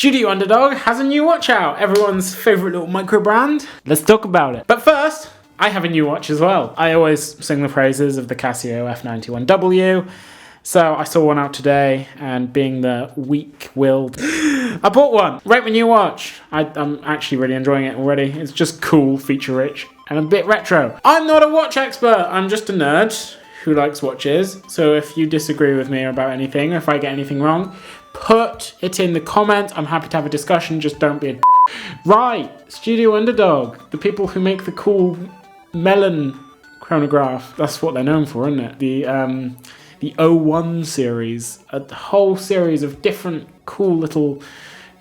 Studio Underd0g has a new watch out, everyone's favourite little micro brand. Let's talk about it. But first, I have a new watch as well. I always sing the praises of the Casio F91W. So I saw one out today, and being the weak-willed, I bought one. Rate my new watch. I'm actually really enjoying it already. It's just cool, feature-rich, and a bit retro. I'm not a watch expert. I'm just a nerd who likes watches. So if you disagree with me about anything, or if I get anything wrong, put it in the comments. I'm happy to have a discussion. Just don't be a Right, Studio Underd0g, the people who make the cool melon chronograph. That's what they're known for, isn't it? The 01Series, a whole series of different cool little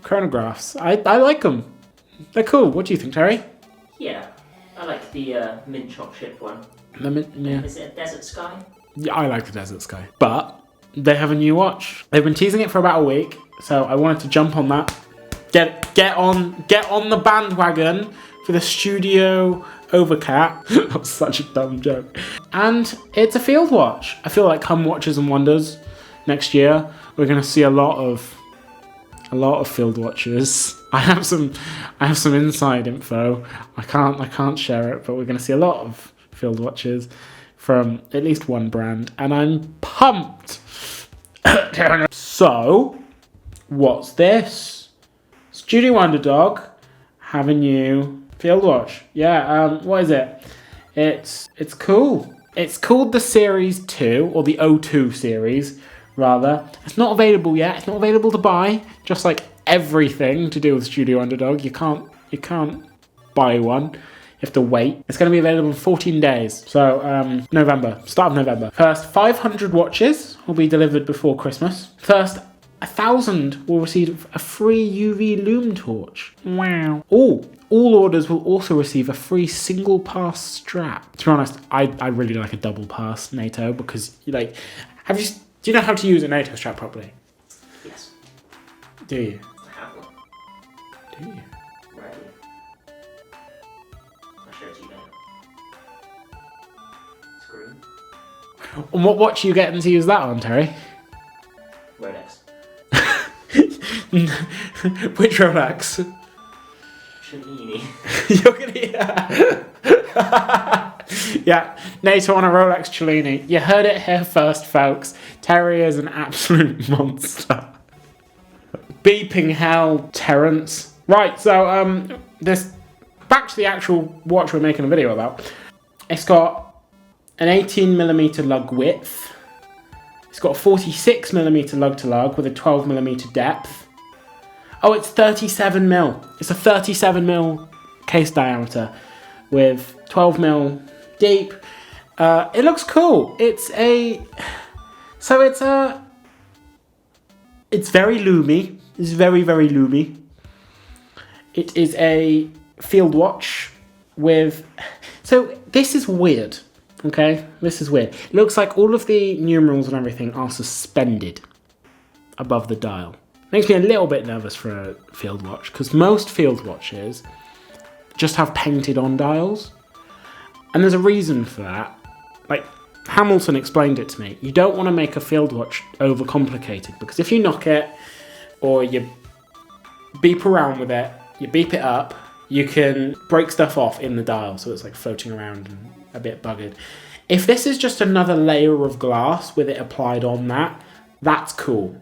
chronographs. I like them. They're cool. What do you think, Terry? Yeah, I like the mint chocolate chip one. The mint, yeah. Is it a Desert Sky? Yeah, I like the Desert Sky. But they have a new watch. They've been teasing it for about a week, so I wanted to jump on that. Get on the bandwagon for the Studio Overcat. That was such a dumb joke. And it's a field watch. I feel like come Watches and Wonders next year, we're gonna see a lot of field watches. I have some inside info. I can't share it, but we're gonna see a lot of field watches from at least one brand, and I'm pumped. So, what's this? Studio Underd0g have a new field watch. Yeah, what is it? It's cool. It's called the Series 2, or the 02Series, rather. It's not available yet. It's not available to buy. Just like everything to do with Studio Underd0g, you can't buy one. You have to wait. It's going to be available in 14 days. So, November, start of November. First 500 watches will be delivered before Christmas. First 1,000 will receive a free UV lume torch. Wow. All orders will also receive a free single pass strap. To be honest, I really like a double pass NATO because do you know how to use a NATO strap properly? Yes. Do you? I have one. Do you? Right. I'll show it to you later. It's green. And what watch are you getting to use that on, Terry? Rolex. Which Rolex? Cellini. You're gonna yeah, NATO on a Rolex Cellini. You heard it here first, folks. Terry is an absolute monster. Beeping hell, Terrence. Right, so back to the actual watch we're making a video about. It's got an 18mm lug width. It's got a 46mm lug to lug with a 12mm depth. Oh, it's 37mm. It's a 37mm case diameter with 12mm deep. It looks cool. It's very loomy. It's very, very loomy. It is a field watch with... So this is weird, okay? This is weird. It looks like all of the numerals and everything are suspended above the dial. Makes me a little bit nervous for a field watch, because most field watches just have painted on dials. And there's a reason for that. Like, Hamilton explained it to me. You don't want to make a field watch overcomplicated, because if you knock it, or you beep around with it, you beep it up, you can break stuff off in the dial, so it's like floating around and a bit buggered. If this is just another layer of glass with it applied on that, that's cool.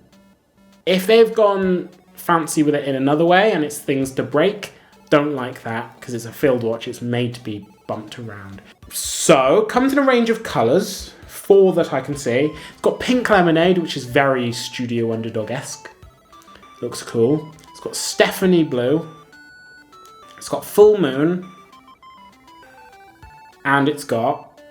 If they've gone fancy with it in another way and it's things to break, don't like that, because it's a field watch, it's made to be bumped around. So, comes in a range of colours, 4 that I can see. It's got pink lemonade, which is very Studio Underd0g-esque. Looks cool. It's got Stephanie blue. It's got full moon. And it's got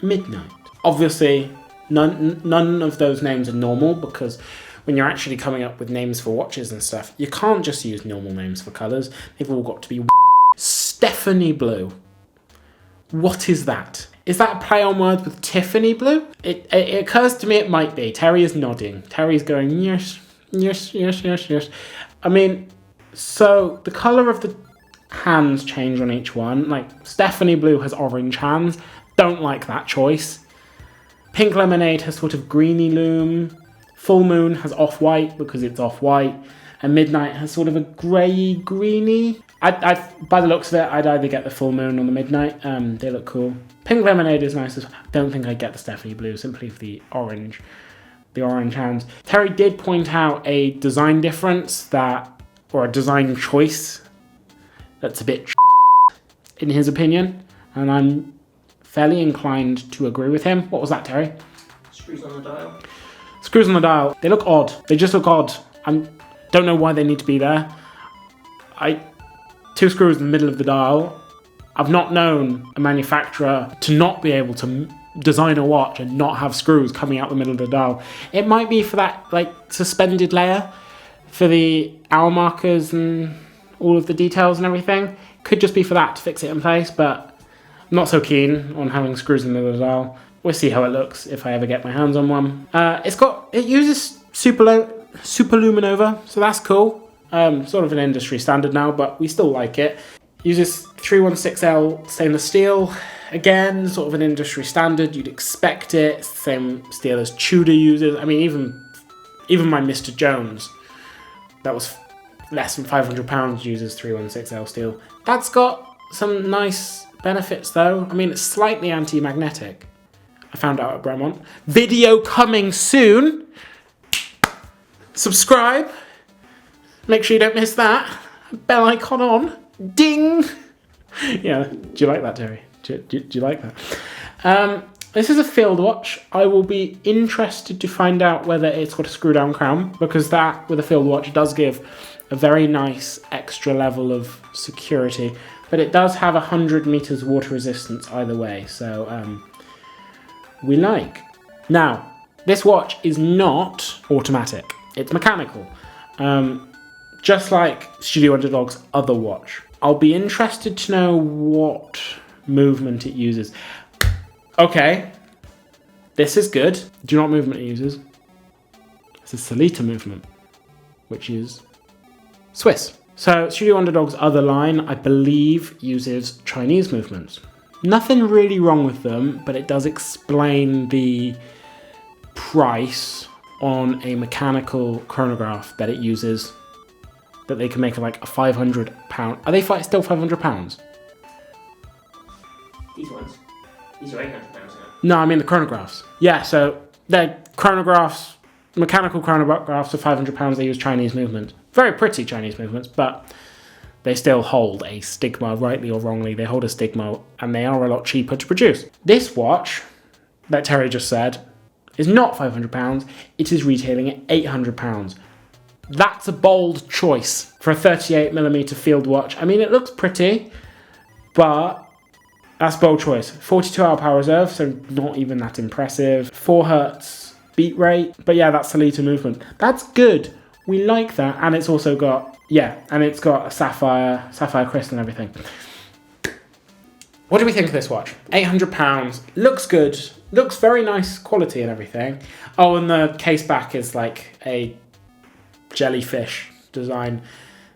midnight. Obviously, none of those names are normal, because when you're actually coming up with names for watches and stuff, you can't just use normal names for colours. They've all got to be Stephanie blue. What is that? Is that a play on words with Tiffany blue? It occurs to me it might be. Terry is nodding. Terry's going, yes, yes, yes, yes, yes. I mean, so the colour of the hands change on each one. Like, Stephanie blue has orange hands. Don't like that choice. Pink lemonade has sort of greeny loom. Full moon has off-white because it's off-white. And Midnight has sort of a grey, greeny. By the looks of it, I'd either get the Full Moon or the Midnight. They look cool. Pink Lemonade is nice as well. I don't think I'd get the Stephanie Blue, simply for the orange hands. Terry did point out a design difference or a design choice that's a bit in his opinion, and I'm fairly inclined to agree with him. What was that, Terry? Screws on the dial. Screws on the dial. They look odd. They just look odd. I don't know why they need to be there. 2 screws in the middle of the dial. I've not known a manufacturer to not be able to design a watch and not have screws coming out the middle of the dial. It might be for that suspended layer for the hour markers and all of the details and everything. Could just be for that to fix it in place, but I'm not so keen on having screws in the middle of the dial. We'll see how it looks if I ever get my hands on one. It uses Superluminova, so that's cool. Sort of an industry standard now, but we still like it. Uses 316L stainless steel. Again, sort of an industry standard. You'd expect it. It's the same steel as Tudor uses. I mean, even my Mr. Jones, that was less than £500, uses 316L steel. That's got some nice benefits though. I mean, it's slightly anti-magnetic. I found out at Bremont. Video coming soon. Subscribe. Make sure you don't miss that. Bell icon on. Ding. Yeah, do you like that, Terry? Do you like that? This is a field watch. I will be interested to find out whether it's got a screw down crown, because that with a field watch does give a very nice extra level of security, but it does have 100 meters water resistance either way, so we like. Now, this watch is not automatic, it's mechanical, just like Studio Underd0g's other watch. I'll be interested to know what movement it uses. Okay, this is good. Do you know what movement it uses? It's a Salita movement, which is Swiss. So Studio Underd0g's other line, I believe, uses Chinese movements. Nothing really wrong with them, but it does explain the price on a mechanical chronograph that it uses, that they can make like a £500. Are they still £500? These ones? These are £800 now. No, I mean the chronographs. Yeah, so they're chronographs, mechanical chronographs are £500. They use Chinese movement. Very pretty Chinese movements, but they still hold a stigma, rightly or wrongly. They hold a stigma, and they are a lot cheaper to produce. This watch, that Terry just said, is not £500. It is retailing at £800. That's a bold choice for a 38mm field watch. I mean, it looks pretty, but that's a bold choice. 42-hour power reserve, so not even that impressive. 4 Hz beat rate, but yeah, that's Salita movement. That's good. We like that, and it's also got, it's got a sapphire crystal and everything. What do we think of this watch? £800, looks good, looks very nice quality and everything. Oh, and the case back is like a jellyfish design.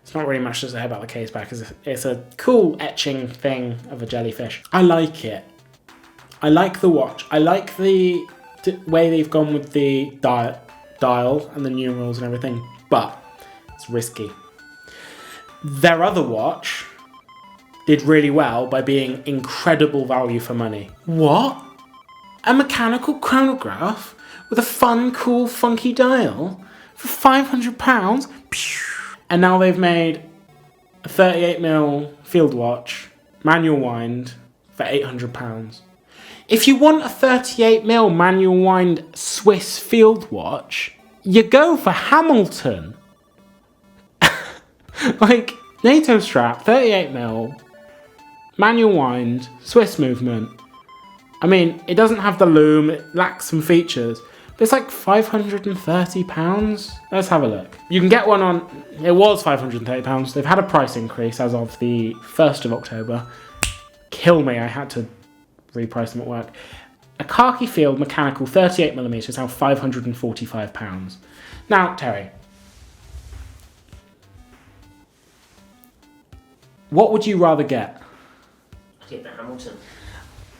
It's not really much to say about the case back. It's a cool etching thing of a jellyfish. I like it. I like the watch. I like the way they've gone with the dial and the numerals and everything, but it's risky. Their other watch did really well by being incredible value for money. What? A mechanical chronograph with a fun, cool, funky dial for £500? And now they've made a 38mm field watch, manual wind, for £800. If you want a 38mm manual wind Swiss field watch, you go for Hamilton. Like, NATO strap, 38mm, manual wind, Swiss movement. I mean, it doesn't have the loom, it lacks some features. It's like £530. Let's have a look. You can get one on, it was £530. They've had a price increase as of the 1st of October. Kill me, I had to reprice them at work. A khaki field mechanical 38mm is now £545. Now, Terry, what would you rather get? I'd get the Hamilton.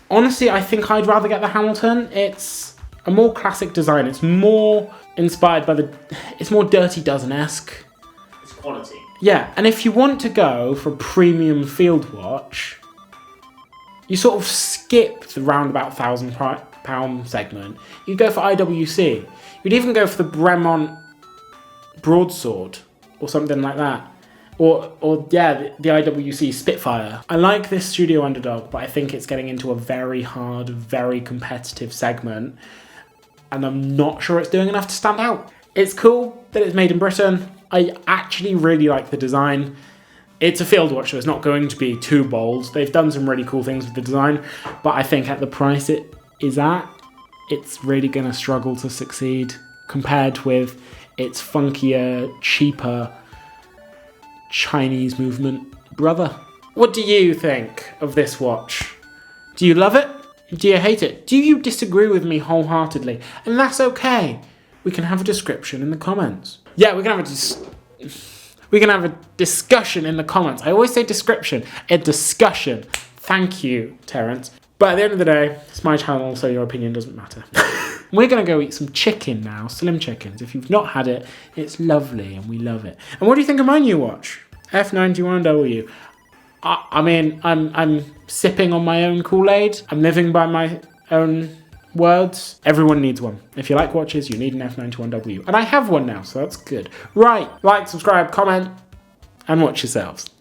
Honestly, I think I'd rather get the Hamilton. It's a more classic design. It's more inspired by it's more Dirty Dozen-esque. quality. Yeah, and if you want to go for a premium field watch, you sort of skip the round about £1,000 segment. You go for IWC. You'd even go for the Bremont Broadsword or something like that. Or yeah, the IWC Spitfire. I like this Studio Underdog, but I think it's getting into a very hard, very competitive segment. And I'm not sure it's doing enough to stand out. It's cool that it's made in Britain. I actually really like the design. It's a field watch, so it's not going to be too bold. They've done some really cool things with the design, but I think at the price it is at, it's really going to struggle to succeed compared with its funkier, cheaper Chinese movement brother. What do you think of this watch? Do you love it? Do you hate it? Do you disagree with me wholeheartedly? And that's okay. We can have a description in the comments. Yeah, we can have a discussion in the comments. I always say description, a discussion. Thank you, Terence. But at the end of the day, it's my channel, so your opinion doesn't matter. We're going to go eat some chicken now, Slim Chickens. If you've not had it, it's lovely and we love it. And what do you think of my new watch? F91W. I mean, I'm sipping on my own Kool-Aid. I'm living by my own words. Everyone needs one. If you like watches, you need an F91W. And I have one now, so that's good. Right, like, subscribe, comment, and watch yourselves.